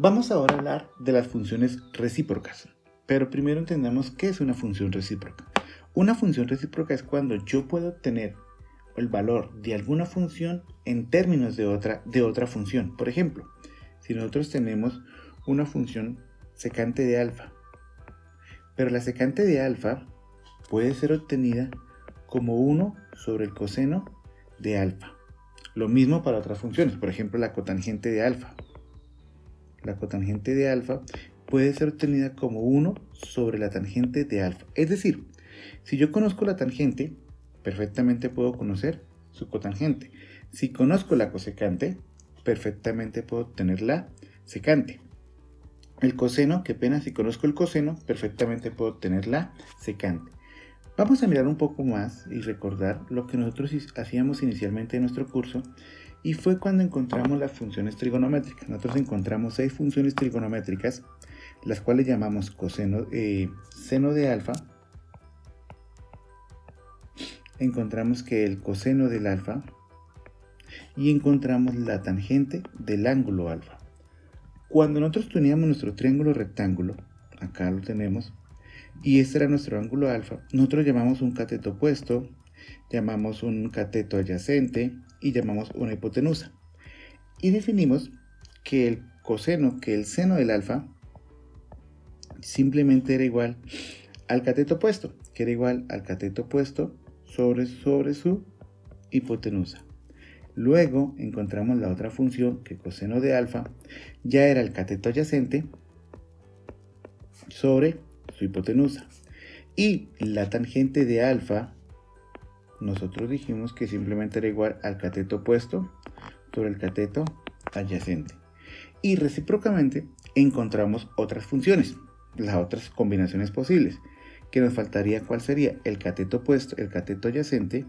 Vamos ahora a hablar de las funciones recíprocas, pero primero entendamos qué es una función recíproca. Una función recíproca es cuando yo puedo obtener el valor de alguna función en términos de otra función. Por ejemplo, si nosotros tenemos una función secante de alfa, pero la secante de alfa puede ser obtenida como 1 sobre el coseno de alfa. Lo mismo para otras funciones, por ejemplo la cotangente de alfa. La cotangente de alfa puede ser obtenida como 1 sobre la tangente de alfa. Es decir, si yo conozco la tangente, perfectamente puedo conocer su cotangente. Si conozco la cosecante, perfectamente puedo obtener la secante. El coseno, qué pena, si conozco el coseno, perfectamente puedo obtener la secante. Vamos a mirar un poco más y recordar lo que nosotros hacíamos inicialmente en nuestro curso, y fue cuando encontramos las funciones trigonométricas. Nosotros encontramos 6 funciones trigonométricas, las cuales llamamos seno de alfa. Encontramos que el coseno del alfa y encontramos la tangente del ángulo alfa. Cuando nosotros teníamos nuestro triángulo rectángulo, acá lo tenemos, y este era nuestro ángulo alfa, nosotros llamamos un cateto opuesto, llamamos un cateto adyacente y llamamos una hipotenusa. Y definimos que el seno del alfa simplemente era igual al cateto opuesto, que era igual al cateto opuesto sobre su hipotenusa. Luego encontramos la otra función, que coseno de alfa ya era el cateto adyacente sobre su hipotenusa. Y la tangente de alfa, nosotros dijimos que simplemente era igual al cateto opuesto sobre el cateto adyacente. Y recíprocamente encontramos otras funciones, las otras combinaciones posibles, que nos faltaría cuál sería el cateto opuesto, el cateto adyacente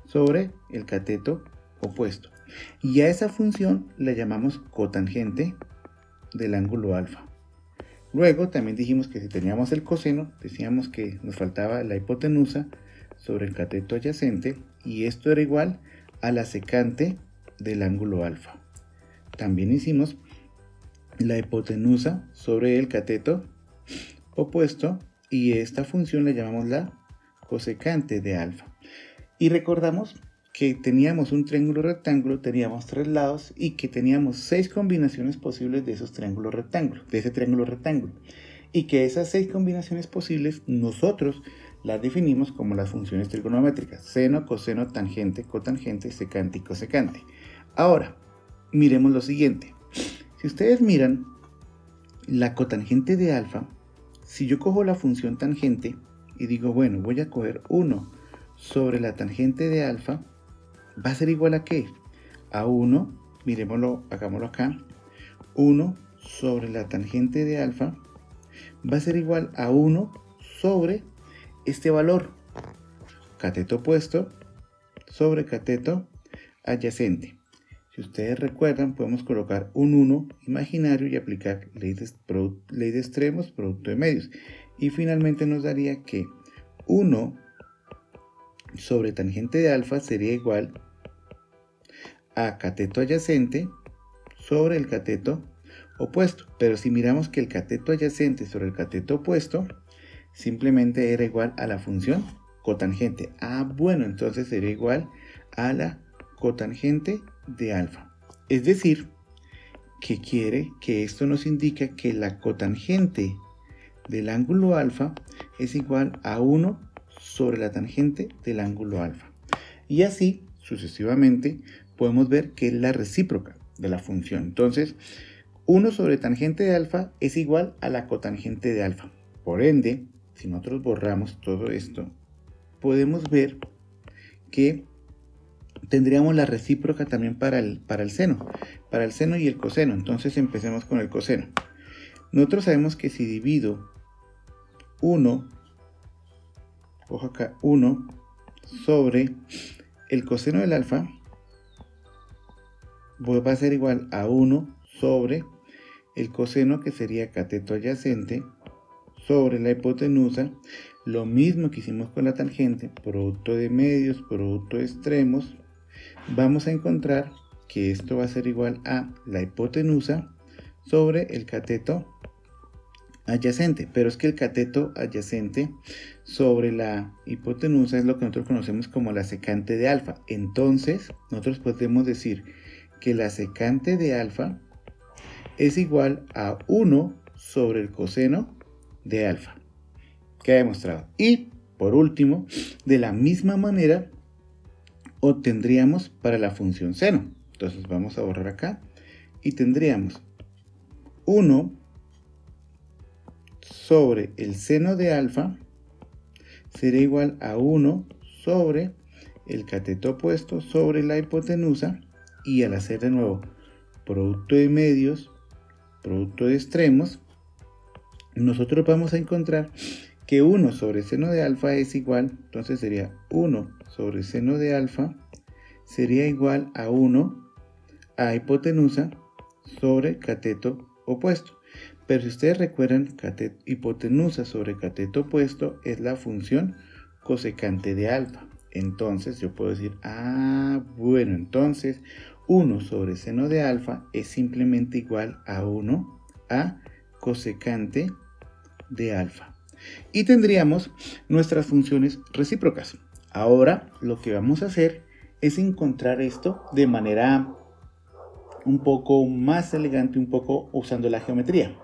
sobre el cateto opuesto. Y a esa función la llamamos cotangente del ángulo alfa. Luego también dijimos que si teníamos el coseno, decíamos que nos faltaba la hipotenusa sobre el cateto adyacente, y esto era igual a la secante del ángulo alfa. También hicimos la hipotenusa sobre el cateto opuesto, y esta función la llamamos la cosecante de alfa. Y recordamos que teníamos un triángulo rectángulo, teníamos 3 lados y que teníamos 6 combinaciones posibles de esos triángulos rectángulos, de ese triángulo rectángulo. Y que esas 6 combinaciones posibles nosotros las definimos como las funciones trigonométricas: seno, coseno, tangente, cotangente, secante y cosecante. Ahora, miremos lo siguiente. Si ustedes miran la cotangente de alfa, si yo cojo la función tangente y digo, bueno, voy a coger 1 sobre la tangente de alfa, va a ser igual a ¿qué? A 1, miremoslo, hagámoslo acá, 1 sobre la tangente de alfa va a ser igual a 1 sobre este valor, cateto opuesto sobre cateto adyacente. Si ustedes recuerdan, podemos colocar un 1 imaginario y aplicar ley de extremos, producto de medios. Y finalmente nos daría que 1 sobre tangente de alfa sería igual a cateto adyacente sobre el cateto opuesto. Pero si miramos que el cateto adyacente sobre el cateto opuesto simplemente era igual a la función cotangente. Bueno, entonces sería igual a la cotangente de alfa. Es decir, que esto nos indica que la cotangente del ángulo alfa es igual a 1 sobre la tangente del ángulo alfa. Y así, sucesivamente, podemos ver que es la recíproca de la función. Entonces, 1 sobre tangente de alfa es igual a la cotangente de alfa. Por ende, si nosotros borramos todo esto, podemos ver que tendríamos la recíproca también para el seno y el coseno. Entonces empecemos con el coseno. Nosotros sabemos que si divido 1, cojo acá 1 sobre el coseno del alfa, va a ser igual a 1 sobre el coseno, que sería cateto adyacente, sobre la hipotenusa. Lo mismo que hicimos con la tangente, producto de medios, producto de extremos. Vamos a encontrar que esto va a ser igual a la hipotenusa sobre el cateto adyacente. Pero es que el cateto adyacente sobre la hipotenusa es lo que nosotros conocemos como la secante de alfa. Entonces, nosotros podemos decir que la secante de alfa es igual a 1 sobre el coseno de alfa. Queda demostrado. Y, por último, de la misma manera, obtendríamos para la función seno. Entonces vamos a borrar acá y tendríamos 1 sobre el seno de alfa será igual a 1 sobre el cateto opuesto sobre la hipotenusa, y al hacer de nuevo producto de medios, producto de extremos, nosotros vamos a encontrar que 1 sobre seno de alfa es igual, entonces sería 1 sobre seno de alfa sería igual a 1 a hipotenusa sobre cateto opuesto. Pero si ustedes recuerdan, hipotenusa sobre cateto opuesto es la función cosecante de alfa. Entonces yo puedo decir, bueno, entonces 1 sobre seno de alfa es simplemente igual a 1 a cosecante de alfa. Y tendríamos nuestras funciones recíprocas. Ahora lo que vamos a hacer es encontrar esto de manera un poco más elegante, un poco usando la geometría.